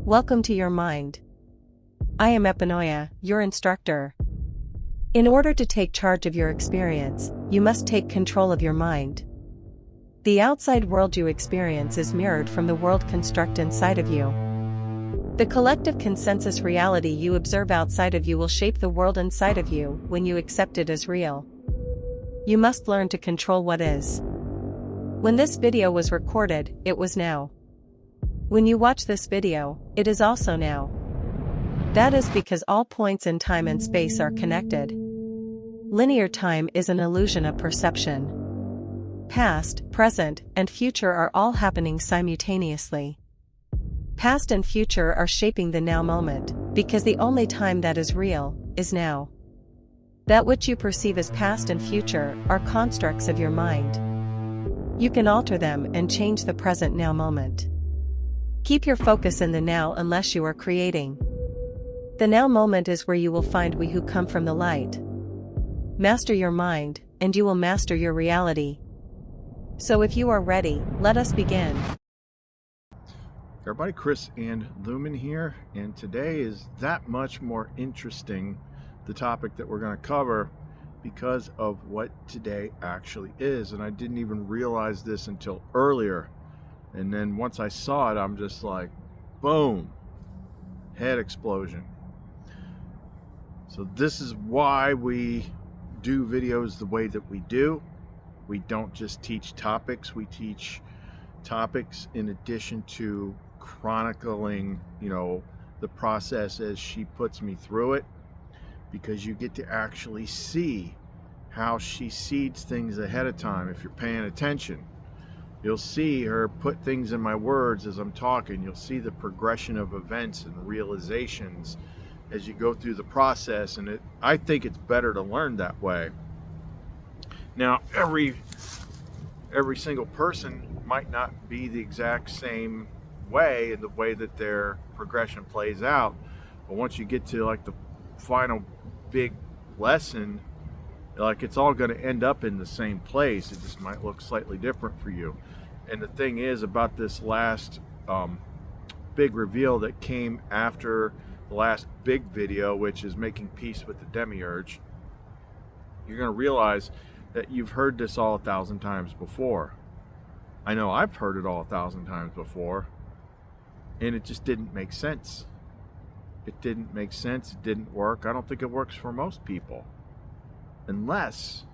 Welcome to your mind. I am Epinoia, your instructor. In order to take charge of your experience, you must take control of your mind. The outside world you experience is mirrored from the world construct inside of you. The collective consensus reality you observe outside of you will shape the world inside of you when you accept it as real. You must learn to control what is. When this video was recorded, it was now. When you watch this video, it is also now. That is because all points in time and space are connected. Linear time is an illusion of perception. Past, present, and future are all happening simultaneously. Past and future are shaping the now moment, because the only time that is real is now. That which you perceive as past and future are constructs of your mind. You can alter them and change the present now moment. Keep your focus in the now unless you are creating. The now moment is where you will find we who come from the light. Master your mind, and you will master your reality. So if you are ready, let us begin. Everybody, Chris and Lumen here, and today is that much more interesting, the topic that we're going to cover, because of what today actually is. And I didn't even realize this until earlier. And then once I saw it, I'm just like, boom, head explosion. So this is why we do videos the way that we do. We don't just teach topics, we teach topics in addition to chronicling, the process as she puts me through it, because you get to actually see how she seeds things ahead of time. If you're paying attention, you'll see her put things in my words as I'm talking. You'll see the progression of events and realizations as you go through the process, and I think it's better to learn that way. Now, every single person might not be the exact same way in the way that their progression plays out, but once you get to like the final big lesson, like it's all going to end up in the same place. It just might look slightly different for you. And the thing is about this last big reveal that came after the last big video, which is making peace with the demiurge, you're going to realize that you've heard this all 1,000 times before. I know I've heard it all 1,000 times before, and it just didn't make sense. It didn't make sense. It didn't work. I don't think it works for most people, unless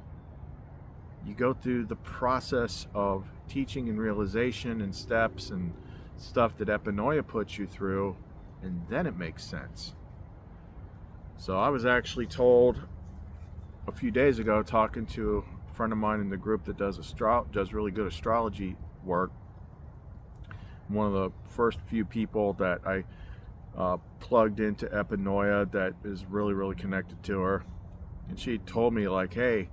you go through the process of teaching and realization and steps and stuff that Epinoia puts you through, and then it makes sense. So I was actually told a few days ago, talking to a friend of mine in the group that does really good astrology work, one of the first few people that I plugged into Epinoia that is really, really connected to her, and she told me, like, hey,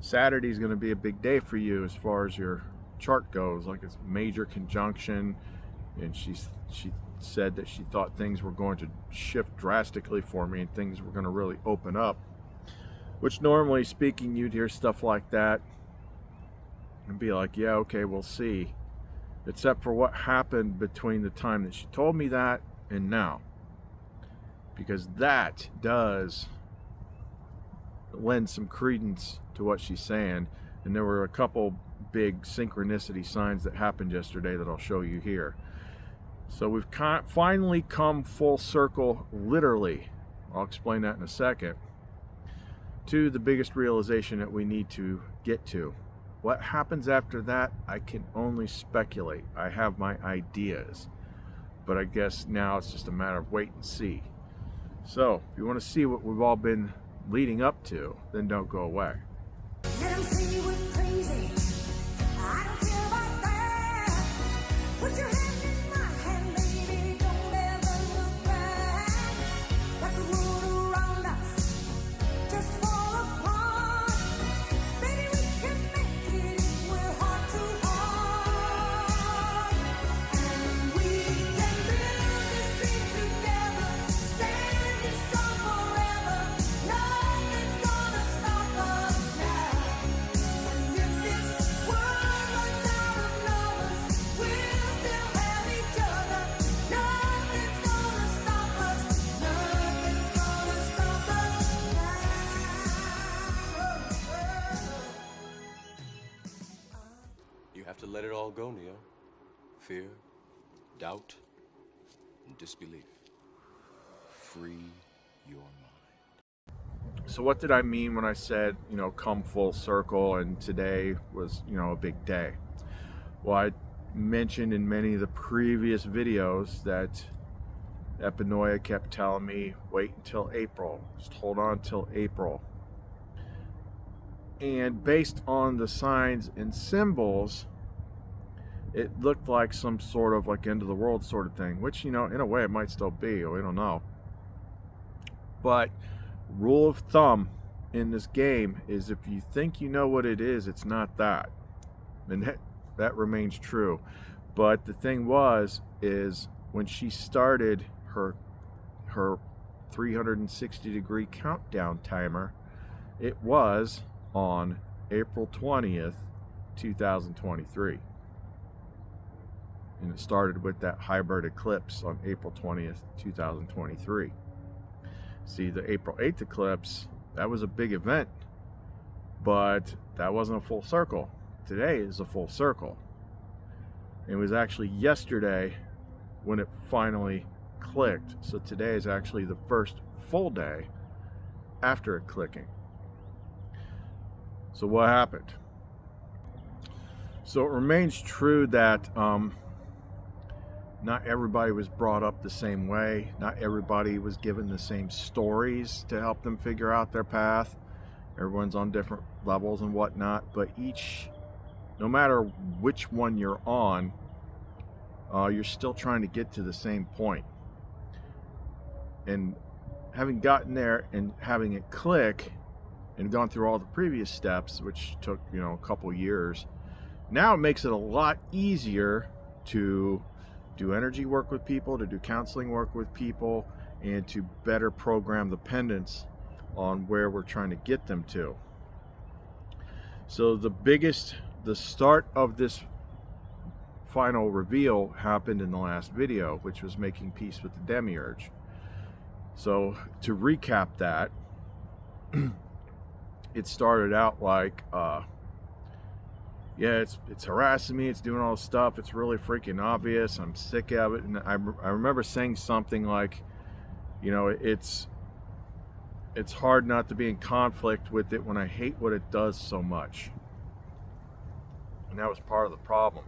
Saturday's going to be a big day for you as far as your chart goes. Like, it's major conjunction, and she said that she thought things were going to shift drastically for me and things were going to really open up, which normally speaking, you'd hear stuff like that and be like, yeah, okay, we'll see. Except for what happened between the time that she told me that and now, because that does lend some credence to what she's saying. And there were a couple big synchronicity signs that happened yesterday that I'll show you here. So we've finally come full circle, literally, I'll explain that in a second, to the biggest realization that we need to get to. What happens after that, I can only speculate. I have my ideas, but I guess now it's just a matter of wait and see. So if you want to see what we've all been leading up to, then don't go away. Let 'em say we're crazy. I don't care about that. Put your hand in my hand, baby. Don't ever look back. Let the world around us just fall apart. Baby, we can make it if we're heart to heart. And we can build this dream together. Standing strong forever. Nothing's gonna stop us now. And if this world runs out of lovers, we'll still have all go, Neo. Fear, doubt, and disbelief. Free your mind. So what did I mean when I said, come full circle and today was, a big day? Well, I mentioned in many of the previous videos that Epinoia kept telling me, wait until April, just hold on till April. And based on the signs and symbols, it looked like some sort of like end of the world sort of thing, which, in a way it might still be, we don't know. But rule of thumb in this game is if you think you know what it is, it's not that. And that remains true. But the thing is when she started her 360-degree countdown timer, it was on April 20th, 2023. And it started with that hybrid eclipse on April 20th, 2023. See, the April 8th eclipse, that was a big event, but that wasn't a full circle. Today is a full circle. It was actually yesterday when it finally clicked. So today is actually the first full day after it clicking. So what happened? So it remains true that not everybody was brought up the same way. Not everybody was given the same stories to help them figure out their path. Everyone's on different levels and whatnot, but no matter which one you're on, you're still trying to get to the same point. And having gotten there and having it click and gone through all the previous steps, which took, a couple years, now it makes it a lot easier to do energy work with people, to do counseling work with people, and to better program the pendants on where we're trying to get them to. So the start of this final reveal happened in the last video, which was making peace with the demiurge. So to recap that, it started out like, it's harassing me, it's doing all this stuff, it's really freaking obvious, I'm sick of it. And I remember saying something like, it's hard not to be in conflict with it when I hate what it does so much. And that was part of the problem.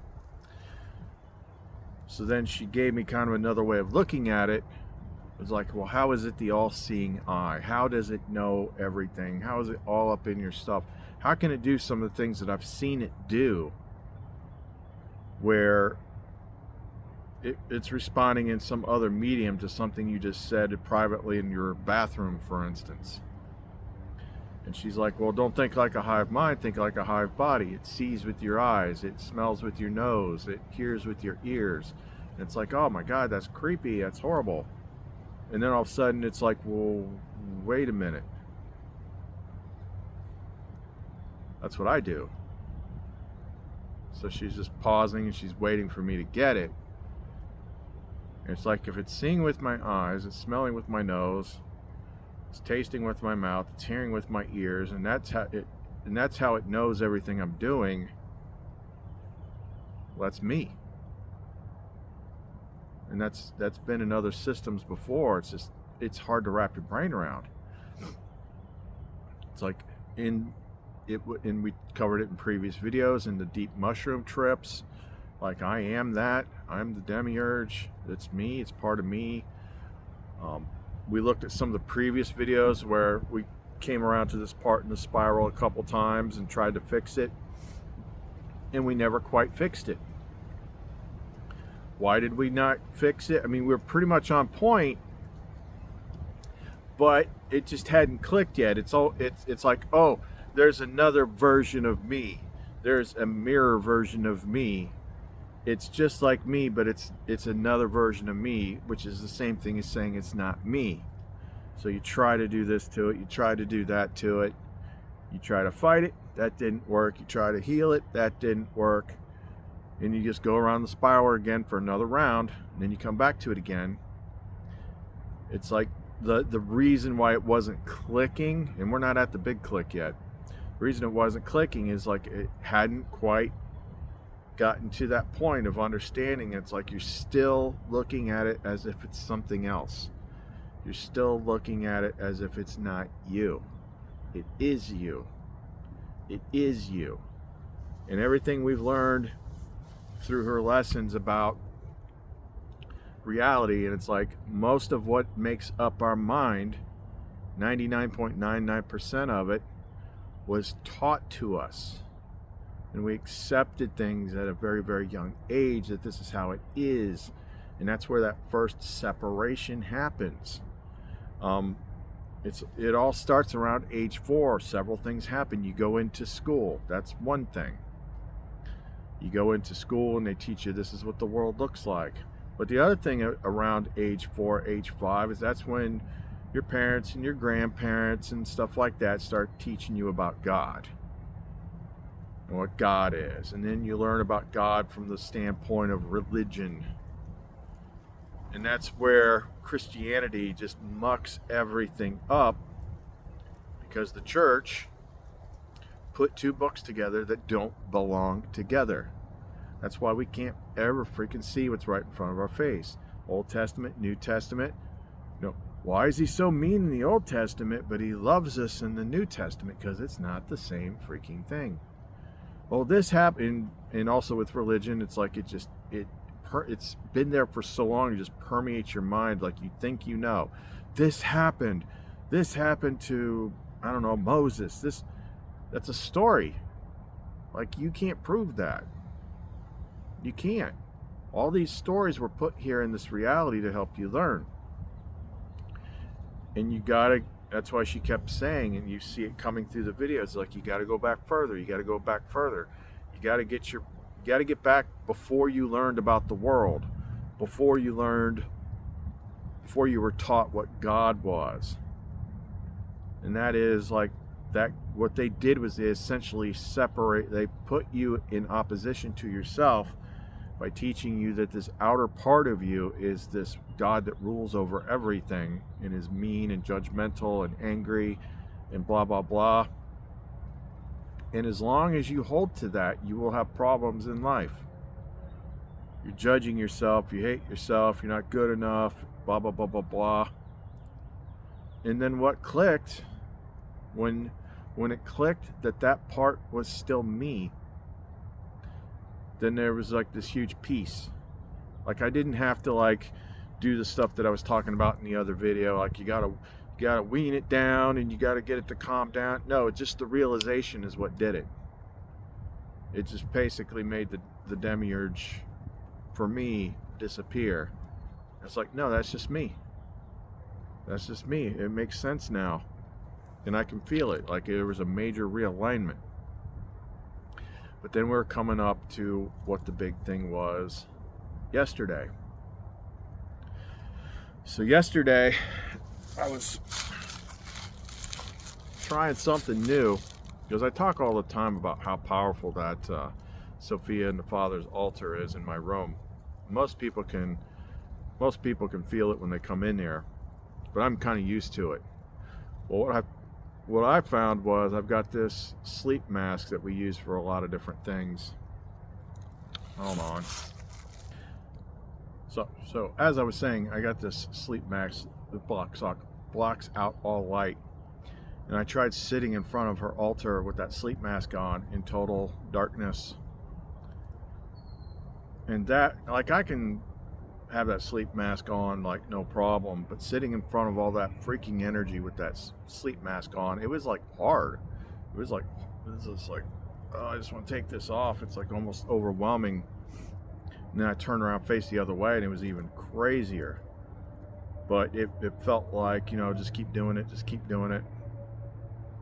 So then she gave me kind of another way of looking at it. It was like, well, how is it the all-seeing eye? How does it know everything? How is it all up in your stuff? How can it do some of the things that I've seen it do, where it's responding in some other medium to something you just said privately in your bathroom, for instance? And she's like, well, don't think like a hive mind, think like a hive body. It sees with your eyes, it smells with your nose, it hears with your ears. And it's like, oh my God, that's creepy, that's horrible. And then all of a sudden it's like, well, wait a minute. That's what I do. So she's just pausing and she's waiting for me to get it. And it's like, if it's seeing with my eyes, it's smelling with my nose, it's tasting with my mouth, it's hearing with my ears, and that's how it knows everything I'm doing. Well, that's me. And that's been in other systems before. It's hard to wrap your brain around. It's like and we covered it in previous videos, in the deep mushroom trips. Like, I am that. I'm the demiurge. It's me. It's part of me. We looked at some of the previous videos where we came around to this part in the spiral a couple times and tried to fix it, and we never quite fixed it. Why did we not fix it? I mean, we were pretty much on point, but it just hadn't clicked yet. It's like, oh, there's another version of me. There's a mirror version of me. It's just like me, but it's another version of me, which is the same thing as saying it's not me. So you try to do this to it, you try to do that to it, you try to fight it, that didn't work, you try to heal it, that didn't work, and you just go around the spiral again for another round, and then you come back to it again. It's like the reason why it wasn't clicking, and we're not at the big click yet, the reason it wasn't clicking is like it hadn't quite gotten to that point of understanding. It's like you're still looking at it as if it's something else. You're still looking at it as if it's not you. It is you. It is you. And everything we've learned through her lessons about reality, and it's like most of what makes up our mind, 99.99% of it, was taught to us. And we accepted things at a very, very young age that this is how it is. And that's where that first separation happens. It all starts around age 4. Several things happen. You go into school. That's one thing. You go into school and they teach you this is what the world looks like. But the other thing around age 4, age 5 is that's when your parents and your grandparents and stuff like that start teaching you about God and what God is. And then you learn about God from the standpoint of religion. And that's where Christianity just mucks everything up, because the church put two books together that don't belong together. That's why we can't ever freaking see what's right in front of our face. Old Testament, New Testament. You know, why is he so mean in the Old Testament, but he loves us in the New Testament? Because it's not the same freaking thing. Well, this happened, and also with religion, it's like it's been there for so long, it just permeates your mind like you think you know. This happened to, I don't know, Moses. That's a story. Like, you can't prove that. You can't. All these stories were put here in this reality to help you learn. And you gotta, that's why she kept saying, and you see it coming through the videos, like, you gotta go back further, you gotta go back further. You gotta get back before you learned about the world, before you were taught what God was. And that is like that, what they did was they essentially they put you in opposition to yourself by teaching you that this outer part of you is this God that rules over everything and is mean and judgmental and angry and blah, blah, blah. And as long as you hold to that, you will have problems in life. You're judging yourself, you hate yourself, you're not good enough, blah, blah, blah, blah, blah. And then what clicked, when it clicked that part was still me, then there was like this huge peace. Like, I didn't have to like do the stuff that I was talking about in the other video. Like, you gotta wean it down and you gotta get it to calm down. No, it's just the realization is what did it. It just basically made the demiurge, for me, disappear. It's like, no, that's just me. That's just me. It makes sense now. And I can feel it. Like, there was a major realignment. But then we're coming up to what the big thing was yesterday. So yesterday, I was trying something new, because I talk all the time about how powerful that Sophia and the Father's altar is in my room. Most people can feel it when they come in here, but I'm kind of used to it. Well, what I found was I've got this sleep mask that we use for a lot of different things. Hold on. So as I was saying, I got this sleep mask that blocks out all light. And I tried sitting in front of her altar with that sleep mask on in total darkness. And that, like, I can have that sleep mask on like no problem, but sitting in front of all that freaking energy with that sleep mask on, it was like hard. It was like, oh, I just want to take this off. It's like almost overwhelming. And then I turned around, faced the other way, and it was even crazier. But it felt like, you know, just keep doing it,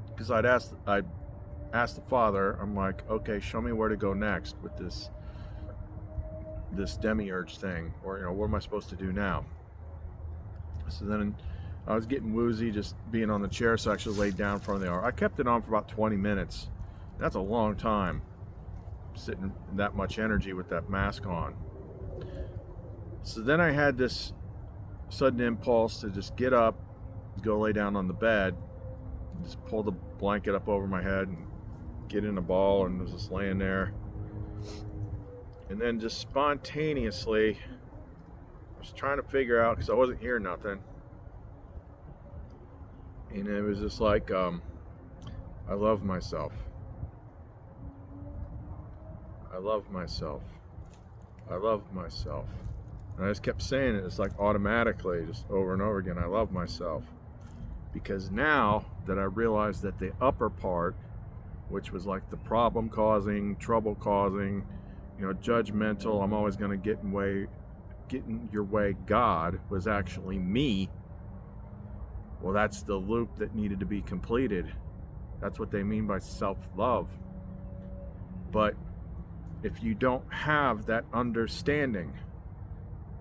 because I'd asked the Father, I'm like, okay, show me where to go next with this demiurge thing, or, you know, what am I supposed to do now? So then I was getting woozy just being on the chair, so I actually laid down in front of the altar. I kept it on for about 20 minutes. That's a long time, sitting in that much energy with that mask on. So then I had this sudden impulse to just get up, go lay down on the bed, just pull the blanket up over my head and get in a ball, and was just laying there. And then just spontaneously, I was trying to figure out, because I wasn't hearing nothing. And it was just like, I love myself. I love myself. I love myself. And I just kept saying it. It's like automatically, just over and over again. I love myself. Because now that I realized that the upper part, which was like the problem causing, trouble causing, judgmental, I'm always going to get in your way, God, was actually me. Well, that's the loop that needed to be completed. That's what they mean by self-love. But if you don't have that understanding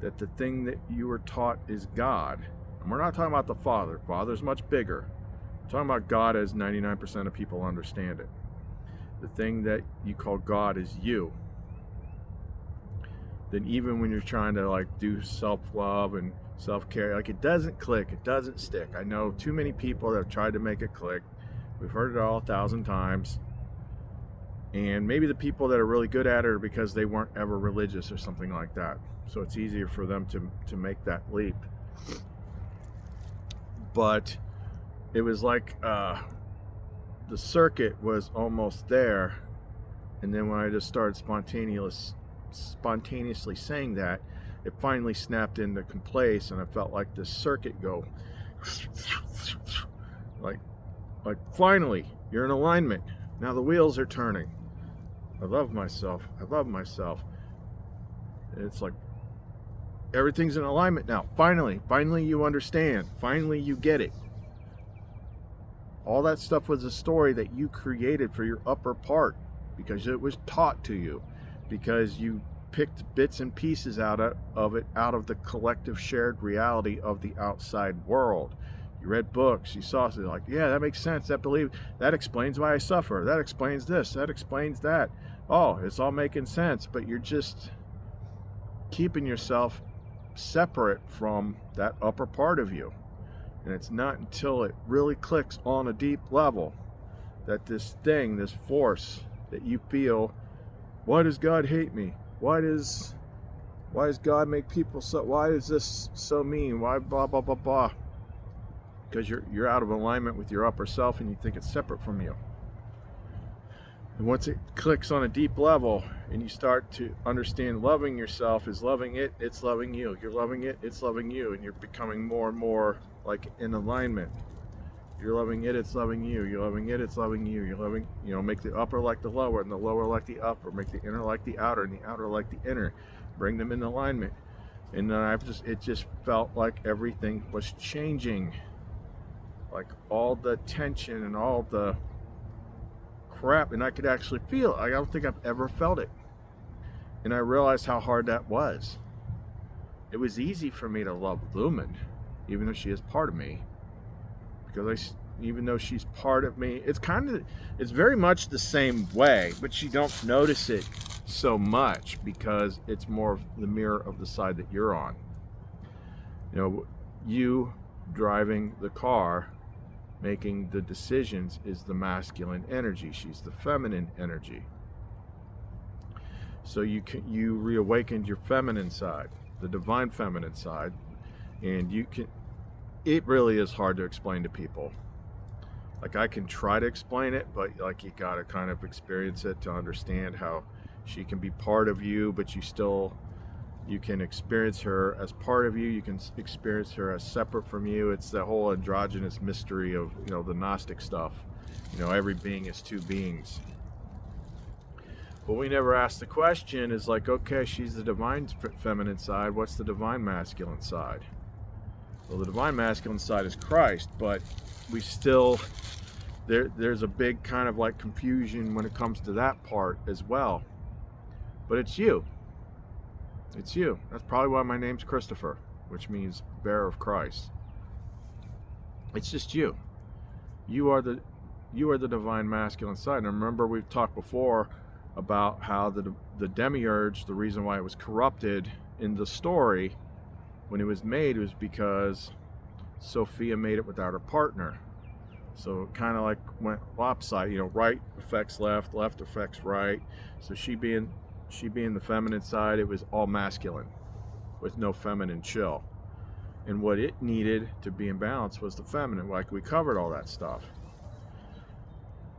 that the thing that you were taught is God, and we're not talking about the Father. Father's much bigger. We're talking about God as 99% of people understand it. The thing that you call God is you. Then even when you're trying to like do self-love and self-care, like it doesn't click, it doesn't stick. I know too many people that have tried to make it click. We've heard it all 1,000 times. And maybe the people that are really good at it are because they weren't ever religious or something like that. So it's easier for them to make that leap. But it was like the circuit was almost there. And then when I just started spontaneously saying that, it finally snapped into place, and I felt like the circuit go like finally you're in alignment. Now the wheels are turning. I love myself. I love myself. And it's like everything's in alignment now. Finally you understand. Finally you get it. All that stuff was a story that you created for your upper part because it was taught to you, because you picked bits and pieces out of the collective shared reality of the outside world. You read books, you saw something like, yeah, that makes sense, that explains why I suffer, that explains this, that explains that. Oh, it's all making sense, but you're just keeping yourself separate from that upper part of you. And it's not until it really clicks on a deep level that this force that you feel, why does God hate me? Why does God make people so, why is this so mean? Why blah, blah, blah, blah? Because you're out of alignment with your upper self and you think it's separate from you. And once it clicks on a deep level and you start to understand loving yourself is loving it, it's loving you. You're loving it, it's loving you. And you're becoming more and more like in alignment. You're loving it, it's loving you. You're loving it, it's loving you. You're loving, make the upper like the lower and the lower like the upper. Make the inner like the outer and the outer like the inner. Bring them in alignment. And then it just felt like everything was changing. Like all the tension and all the crap, and I could actually feel it. I don't think I've ever felt it. And I realized how hard that was. It was easy for me to love Lumen, even though she is part of me. Because even though she's part of me, it's very much the same way, but you don't notice it so much because it's more of the mirror of the side that you're on. You driving the car, making the decisions is the masculine energy. She's the feminine energy. So you reawakened your feminine side, the divine feminine side, and it really is hard to explain to people. Like I can try to explain it, but like you gotta kind of experience it to understand how she can be part of you, but you can experience her as part of you. You can experience her as separate from you. It's the whole androgynous mystery of, the Gnostic stuff. Every being is two beings. But we never ask the question is like, okay, she's the divine feminine side. What's the divine masculine side? Well, the divine masculine side is Christ, but we still, there's a big kind of like confusion when it comes to that part as well. But it's you. It's you. That's probably why my name's Christopher, which means bearer of Christ. It's just you. You are the divine masculine side. And remember, we've talked before about how the demiurge, the reason why it was corrupted in the story when it was made was because Sophia made it without her partner. So it kind of like went lopsided, right affects left, left affects right. So she being she being the feminine side, it was all masculine with no feminine chill. And what it needed to be in balance was the feminine. Like, we covered all that stuff.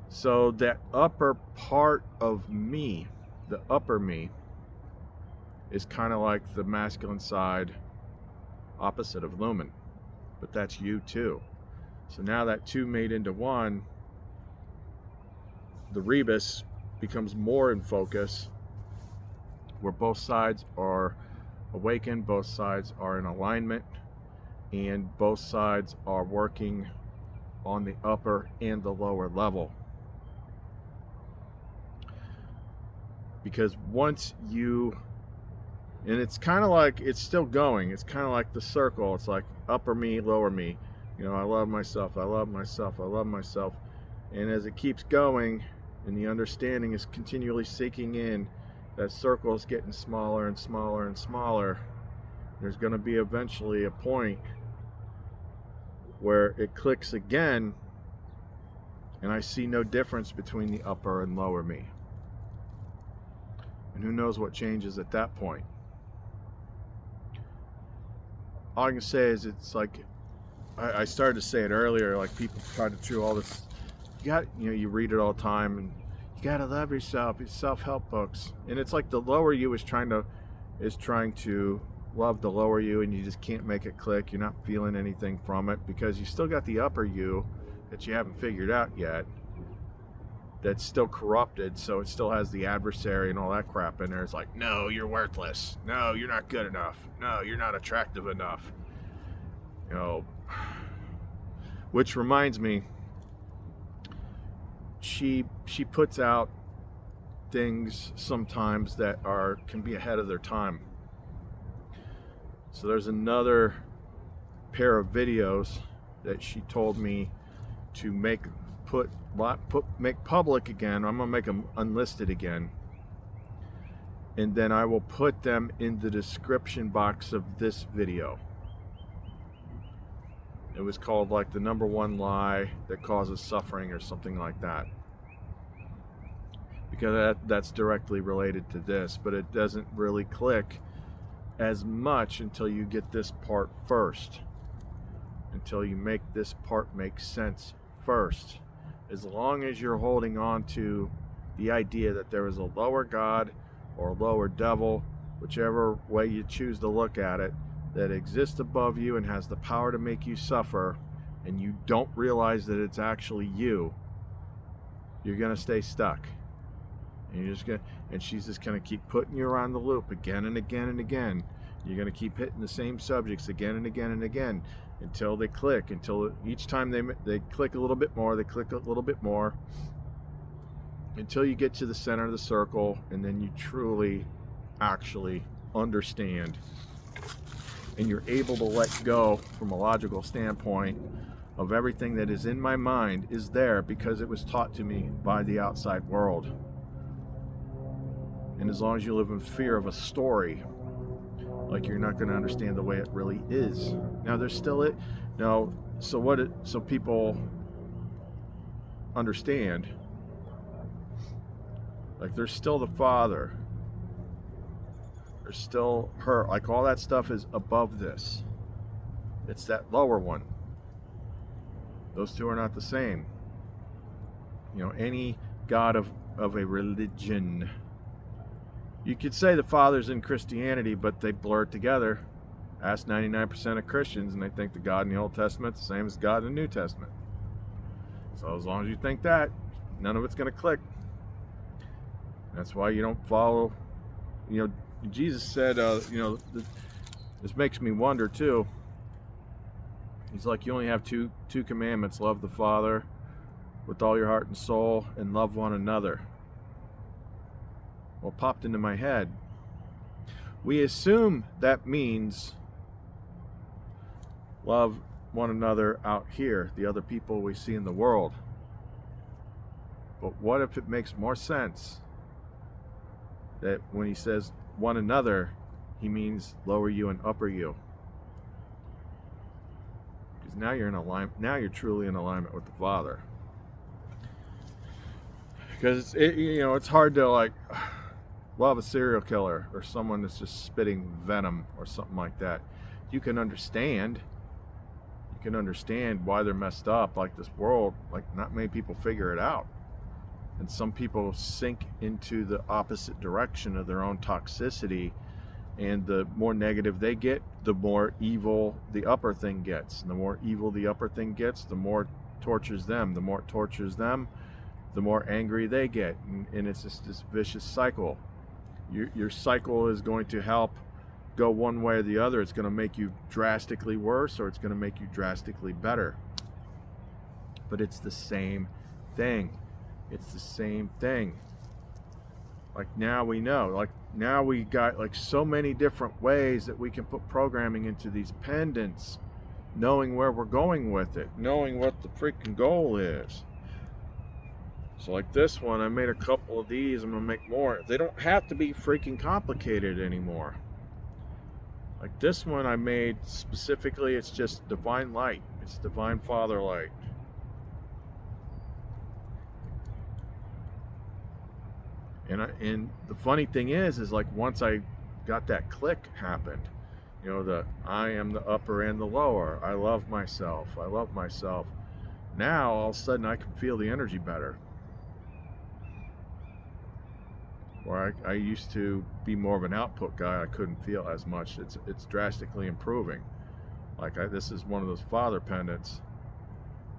So that upper part of me, the upper me, is kind of like the masculine side opposite of Lumen. But that's you too. So now that two made into one, the rebus becomes more in focus, where both sides are awakened, both sides are in alignment, and both sides are working on the upper and the lower level. Because once you, and it's kind of like, it's still going, it's kind of like the circle. It's like upper me, lower me. You know, I love myself, I love myself, I love myself. And as it keeps going and the understanding is continually sinking in, that circle is getting smaller and smaller and smaller. There's going to be eventually a point where it clicks again, and I see no difference between the upper and lower me. And who knows what changes at that point. All I can say is, it's like, I started to say it earlier, like, people try to do all this, you read it all the time, and you gotta love yourself, it's self-help books, and it's like the lower you is trying to love the lower you, and you just can't make it click. You're not feeling anything from it because you still got the upper you that you haven't figured out yet, that's still corrupted, so it still has the adversary and all that crap in there. It's like, no, you're worthless, no, you're not good enough, no, you're not attractive enough, you know. Which reminds me, she puts out things sometimes that can be ahead of their time. So there's another pair of videos that she told me to make public again. I'm gonna make them unlisted again, and then I will put them in the description box of this video. It was called like the number one lie that causes suffering or something like that, because that's directly related to this, but it doesn't really click as much until you get this part first, until you make this part make sense first. As long as you're holding on to the idea that there is a lower God or a lower devil, whichever way you choose to look at it, that exists above you and has the power to make you suffer, and you don't realize that it's actually you, you're gonna stay stuck. And she's just gonna keep putting you around the loop again and again and again. You're gonna keep hitting the same subjects again and again and again until they click. Until each time they click a little bit more, they click a little bit more, until you get to the center of the circle, and then you truly, actually understand, and you're able to let go from a logical standpoint of everything that is in my mind is there because it was taught to me by the outside world. And as long as you live in fear of a story, like, you're not going to understand the way it really is. Now, there's still it. Now, so people understand, like, there's still the Father. There's still her. Like, all that stuff is above this. It's that lower one. Those two are not the same. You know, any God of a religion. You could say the Father's in Christianity, but they blur it together. Ask 99% of Christians, and they think the God in the Old Testament is the same as God in the New Testament. So as long as you think that, none of it's going to click. That's why you don't follow. You know, Jesus said, this makes me wonder too. He's like, you only have two commandments: love the Father with all your heart and soul, and love one another. Well, popped into my head. We assume that means love one another out here, the other people we see in the world. But what if it makes more sense that when he says one another, he means lower you and upper you? Because now you're in alignment. Now you're truly in alignment with the Father. Because it's hard to, like, love a serial killer or someone that's just spitting venom or something like that. You can understand why they're messed up. Like this world, like not many people figure it out. And some people sink into the opposite direction of their own toxicity, and the more negative they get, the more evil the upper thing gets. And the more evil the upper thing gets, the more it tortures them. The more it tortures them, the more angry they get. And it's just this vicious cycle. Your cycle is going to help go one way or the other. It's going to make you drastically worse, or it's going to make you drastically better. But it's the same thing. It's the same thing. Like now we know, like now we got like so many different ways that we can put programming into these pendants, knowing where we're going with it, knowing what the freaking goal is. So like this one, I made a couple of these. I'm gonna make more. They don't have to be freaking complicated anymore. Like this one I made specifically, it's just divine light. It's divine father light. And the funny thing is like once I got that click happened, you know, the I am the upper and the lower. I love myself. I love myself. Now all of a sudden I can feel the energy better. Where I used to be more of an output guy, I couldn't feel as much. It's drastically improving. Like this is one of those father pendants.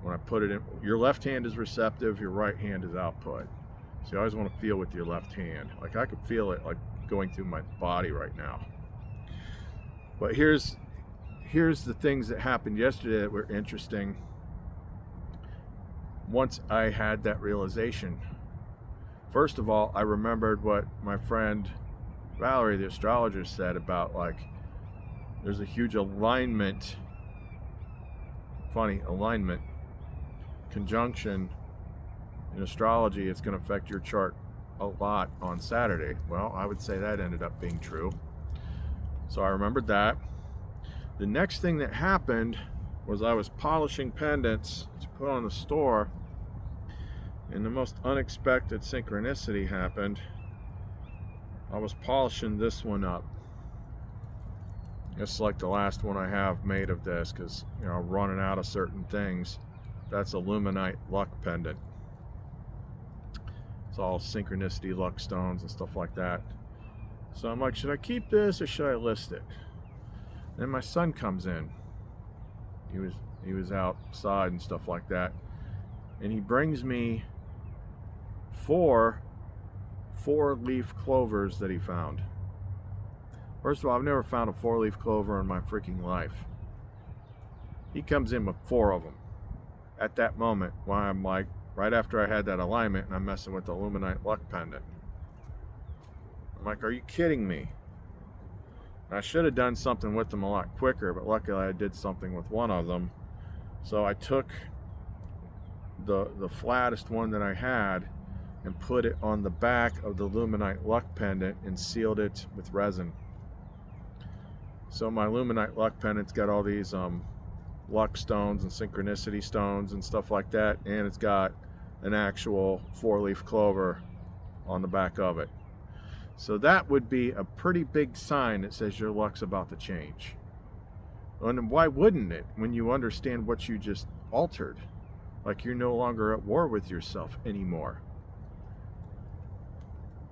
When I put it in, your left hand is receptive, your right hand is output. So you always want to feel with your left hand. Like I could feel it like going through my body right now. But here's the things that happened yesterday that were interesting. Once I had that realization, first of all, I remembered what my friend Valerie, the astrologer, said about like there's a huge alignment, conjunction in astrology. It's going to affect your chart a lot on Saturday. Well, I would say that ended up being true. So I remembered that. The next thing that happened was I was polishing pendants to put on the store, and the most unexpected synchronicity happened. I was polishing this one up. It's like the last one I have made of this, because you know, running out of certain things. That's a Luminite luck pendant. It's all synchronicity luck stones and stuff like that. So I'm like, should I keep this or should I list it? Then my son comes in. He was outside and stuff like that, and he brings me four 4-leaf clovers that he found. First of all, I've never found a 4-leaf clover in my freaking life. He comes in with 4 of them. At that moment, why I'm like, right after I had that alignment, and I'm messing with the Luminite luck pendant. I'm like, are you kidding me? I should have done something with them a lot quicker, but luckily I did something with one of them. So I took the flattest one that I had and put it on the back of the Luminite luck pendant and sealed it with resin. So my Luminite luck pendant's got all these luck stones and synchronicity stones and stuff like that, and it's got an actual 4-leaf clover on the back of it. So that would be a pretty big sign that says your luck's about to change. And why wouldn't it, when you understand what you just altered? Like you're no longer at war with yourself anymore.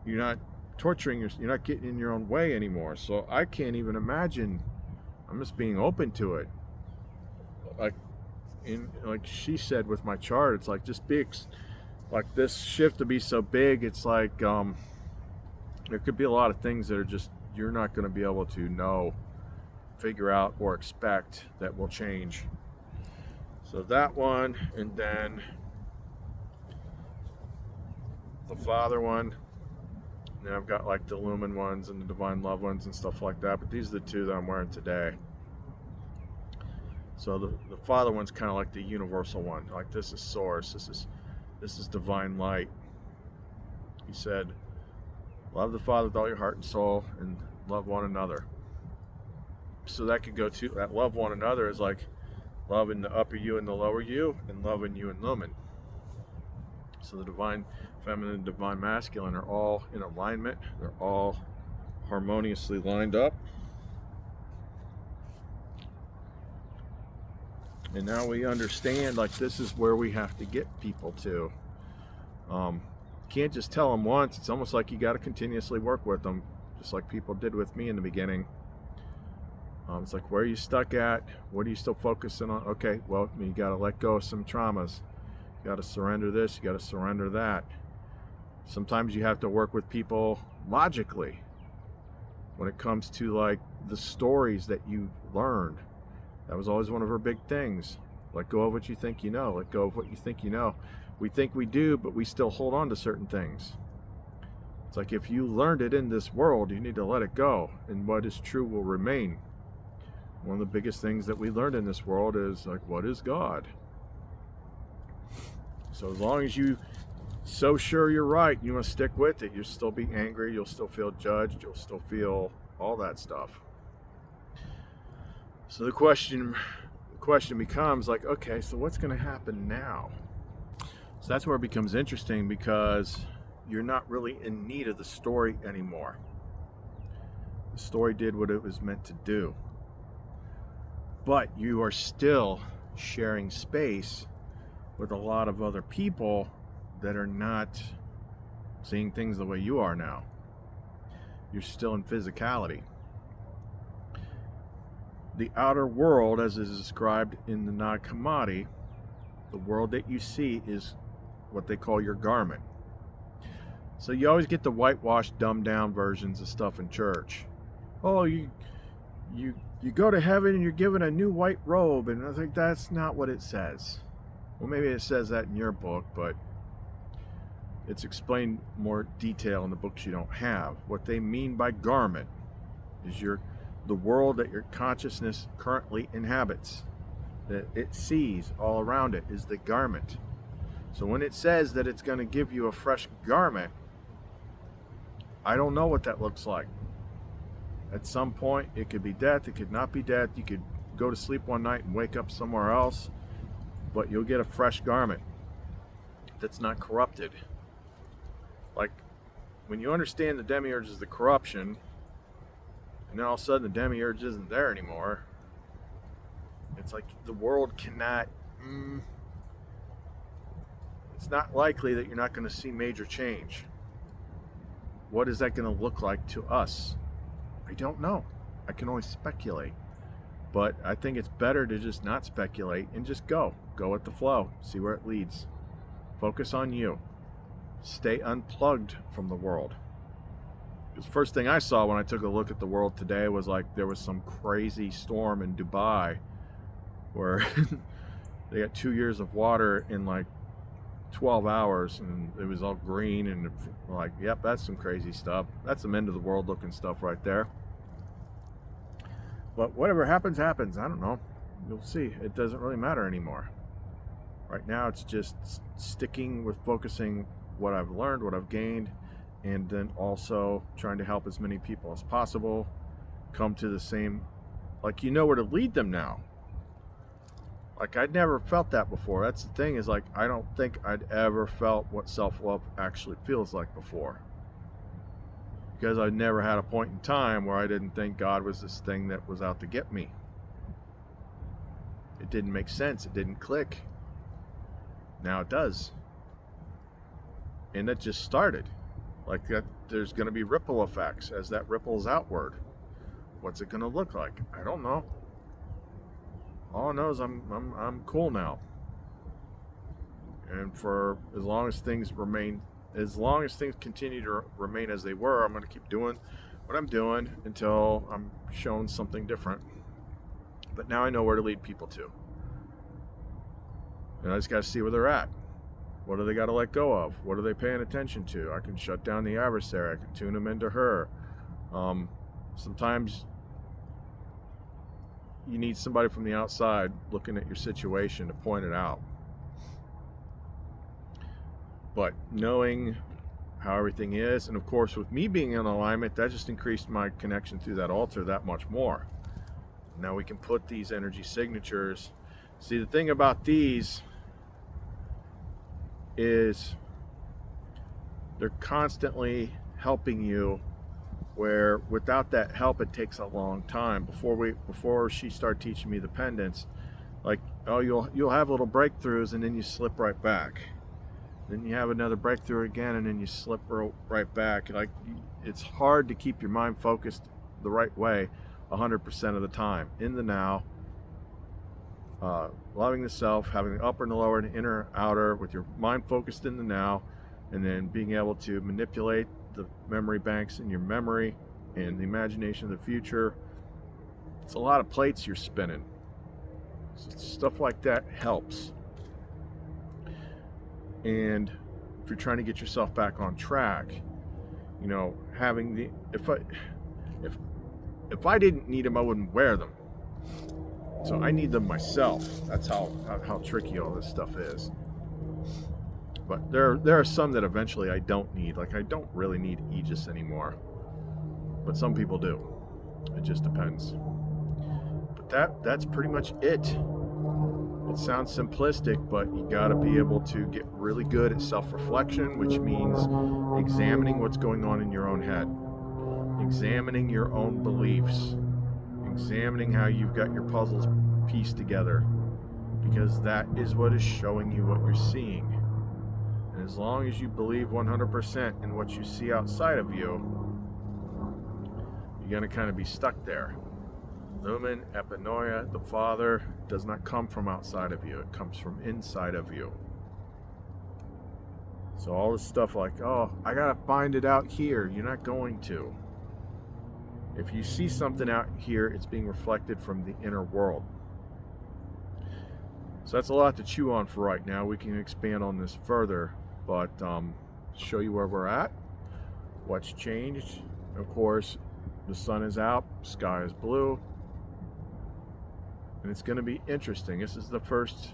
You're not torturing yourself, you're not getting in your own way anymore. So I can't even imagine. I'm just being open to it. Like she said with my chart, it's like just big, like this shift to be so big, it's like there could be a lot of things that are just you're not going to be able to figure out or expect that will change. So that one, and then the father one. And I've got like the Lumen ones and the Divine Love ones and stuff like that, but these are the 2 that I'm wearing today. So the father one's kind of like the universal one. Like this is source. This is divine light. He said, love the Father with all your heart and soul, and love one another. So that could go to that love one another is like loving the upper you and the lower you, and loving you and Lumen. So the divine feminine, divine, masculine are all in alignment. They're all harmoniously lined up. And now we understand, like, this is where we have to get people to. Can't just tell them once. It's almost like you got to continuously work with them, just like people did with me in the beginning. It's like, where are you stuck at? What are you still focusing on? Okay, well, you got to let go of some traumas. You got to surrender this. You got to surrender that. Sometimes you have to work with people logically when it comes to, like, the stories that you learned. That was always one of her big things. Let go of what you think you know. Let go of what you think you know. We think we do, but we still hold on to certain things. It's like, if you learned it in this world, you need to let it go, and what is true will remain. One of the biggest things that we learned in this world is, like, what is God? So as long as you so sure you're right, you want to stick with it, you'll still be angry, you'll still feel judged, you'll still feel all that stuff. So the question becomes, like, okay, so what's going to happen now? So that's where it becomes interesting, because you're not really in need of the story anymore. The story did what it was meant to do. But you are still sharing space with a lot of other people that are not seeing things the way you are now. You're still in physicality. The outer world, as is described in the Nag Hammadi, the world that you see is what they call your garment. So you always get the whitewashed, dumbed down versions of stuff in church. Oh, you go to heaven and you're given a new white robe, and I think that's not what it says. Well, maybe it says that in your book, but it's explained more detail in the books you don't have. What they mean by garment is the world that your consciousness currently inhabits, that it sees all around it, is the garment. So when it says that it's going to give you a fresh garment, I don't know what that looks like. At some point, it could be death, it could not be death. You could go to sleep one night and wake up somewhere else, but you'll get a fresh garment that's not corrupted. Like, when you understand the demiurge is the corruption, and then all of a sudden the demiurge isn't there anymore, it's like the world cannot... It's not likely that you're not going to see major change. What is that going to look like to us? I don't know. I can only speculate. But I think it's better to just not speculate and just go. Go with the flow. See where it leads. Focus on you. Stay unplugged from the world. Because the first thing I saw when I took a look at the world today was, like, there was some crazy storm in Dubai where they got 2 years of water in, like, 12 hours, and it was all green, and like, yep, that's some crazy stuff. That's some end of the world looking stuff right there. But whatever happens, happens. I don't know. You'll see. It doesn't really matter anymore. Right now, it's just sticking with focusing what I've learned, what I've gained, and then also trying to help as many people as possible come to the same, like, you know where to lead them now. Like, I'd never felt that before. That's the thing, is, like, I don't think I'd ever felt what self-love actually feels like before. Because I never had a point in time where I didn't think God was this thing that was out to get me. It didn't make sense. It didn't click. Now it does. And it just started. Like, that, there's going to be ripple effects as that ripples outward. What's it going to look like? I don't know. All I know is I'm cool now. And for as long as things continue to remain as they were, I'm going to keep doing what I'm doing until I'm shown something different. But now I know where to lead people to. And I just got to see where they're at. What do they got to let go of? What are they paying attention to? I can shut down the adversary. I can tune them into her. Sometimes you need somebody from the outside looking at your situation to point it out. But knowing how everything is, and of course with me being in alignment, that just increased my connection through that altar that much more. Now we can put these energy signatures. See, the thing about these is They're constantly helping you, where without that help it takes a long time. Before she started teaching me the pendants, like, oh, you'll have little breakthroughs and then you slip right back. Then you have another breakthrough again and then you slip right back. Like, it's hard to keep your mind focused the right way 100% of the time. In the now, loving the self, having the upper and the lower and the inner outer, with your mind focused in the now, and then being able to manipulate the memory banks in your memory and the imagination of the future. It's a lot of plates you're spinning. Stuff like that helps. And if you're trying to get yourself back on track, you know, having the if I didn't need them, I wouldn't wear them. So I need them myself. That's how tricky all this stuff is. But there are some that eventually I don't need. Like, I don't really need Aegis anymore, but some people do. It just depends. But that's pretty much it. It sounds simplistic, but you got to be able to get really good at self-reflection, which means examining what's going on in your own head, examining your own beliefs, examining how you've got your puzzles pieced together, because that is what is showing you what you're seeing. And as long as you believe 100% in what you see outside of you, you're going to kind of be stuck there. Lumen, epinoia, the Father, does not come from outside of you. It comes from inside of you. So all this stuff like, oh, I got to find it out here. You're not going to. If you see something out here, it's being reflected from the inner world. So that's a lot to chew on for right now. We can expand on this further, but show you where we're at, what's changed. Of course, the sun is out, sky is blue, and it's going to be interesting. This is the first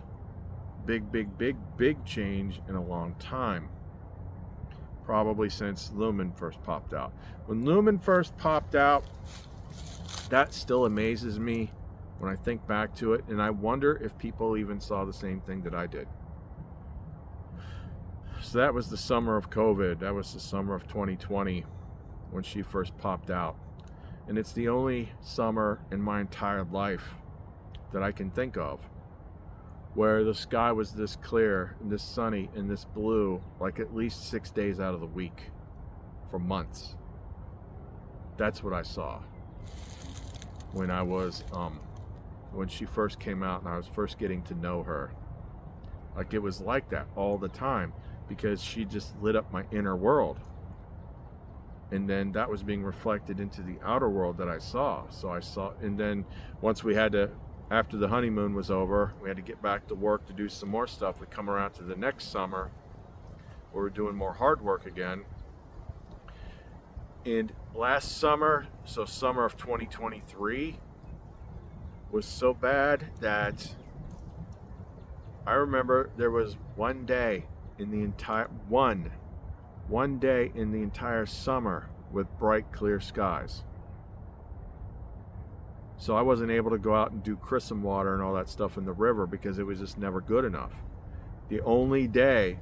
big change in a long time, probably since Lumen first popped out. When Lumen first popped out, that still amazes me when I think back to it, and I wonder if people even saw the same thing that I did. So that was the summer of COVID. That was the summer of 2020 when she first popped out. And it's the only summer in my entire life that I can think of where the sky was this clear and this sunny and this blue, like at least 6 days out of the week for months. That's what I saw when I was when she first came out and I was first getting to know her. Like, it was like that all the time, because she just lit up my inner world, and then that was being reflected into the outer world that I saw. So I saw, and then once we had to, after the honeymoon was over, we had to get back to work to do some more stuff. We come around to the next summer where we're doing more hard work again. And last summer, so summer of 2023, was so bad that I remember there was one day in the entire one day in the entire summer with bright clear skies. So I wasn't able to go out and do chrism water and all that stuff in the river because it was just never good enough. The only day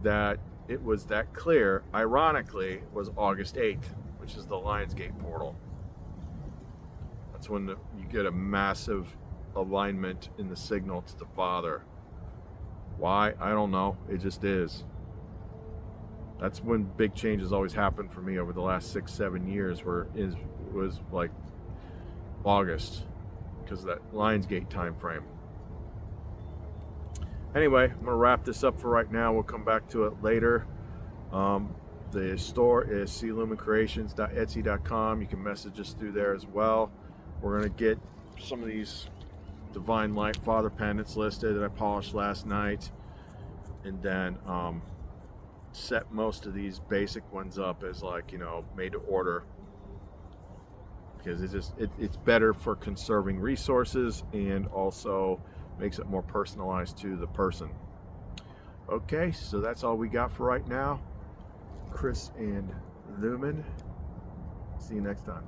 that it was that clear, ironically, was August 8th, which is the Lionsgate portal. That's when you get a massive alignment in the signal to the Father. Why? I don't know. It just is. That's when big changes always happen for me over the last 6-7 years, where it was like August, because of that Lionsgate time frame. Anyway, I'm going to wrap this up for right now. We'll come back to it later. The store is clumencreations.etsy.com. You can message us through there as well. We're going to get some of these Divine Light Father pendants listed that I polished last night, and then set most of these basic ones up as, like, you know, made to order, because it's better for conserving resources and also makes it more personalized to the person. Okay, so that's all we got for right now. Chris and Lumen. See you next time.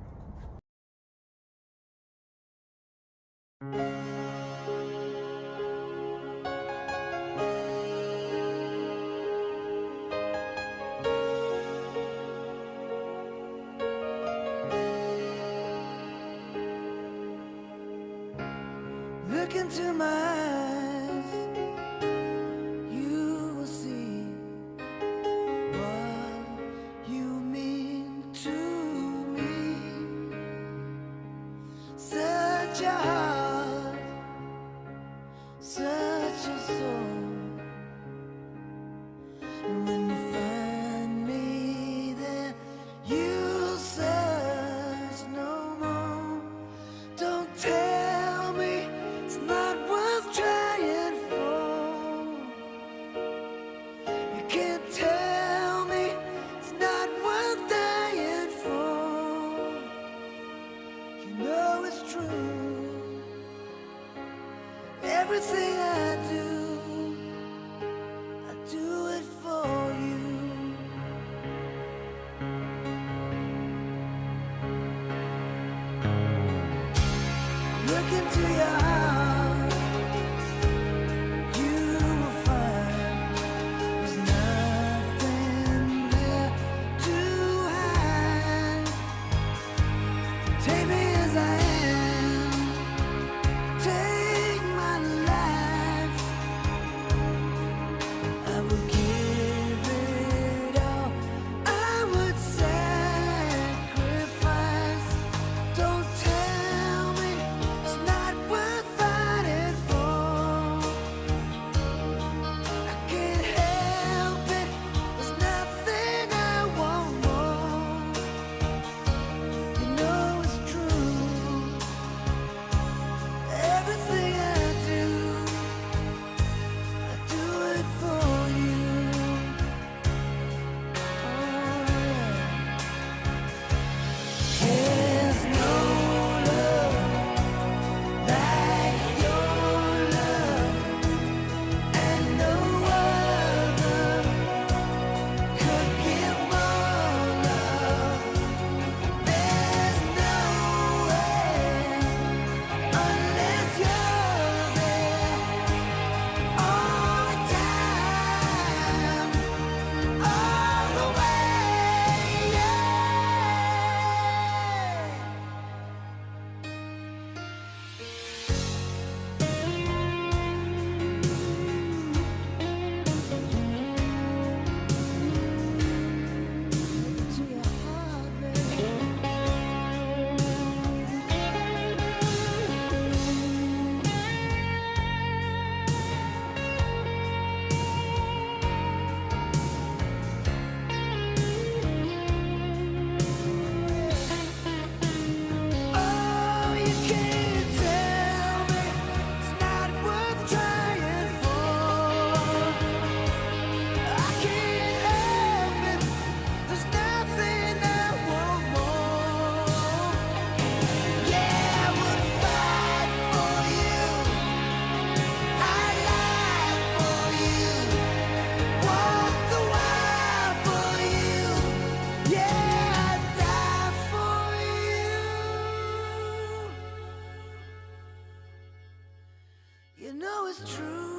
Look into my eyes, you will see what you mean to me. Such a heart, such a soul. And when you find me there, you'll search no more. Don't tell me it's not worth trying for. You can't tell me it's not worth dying for. You know it's true. Everything I do it for you. Look into your heart, you will find there's nothing there to hide. Take me as I am, take my life. I would give it all, I would sacrifice. Don't tell me it's not worth fighting for. I can't help it, there's nothing I want more. You know it's true. Everything I do it for you. Oh, yeah. There's no love like your love, and no other could give more love. There's no way unless you're there all the time, all the way. Yeah. To your heart, baby. Oh, you can't tell me it's not worth trying for. I can't help it, there's nothing I want more. Yeah, I would fight for you, I'd lie for you, walk the wire for you. Yeah, I'd die for you. You know it's true.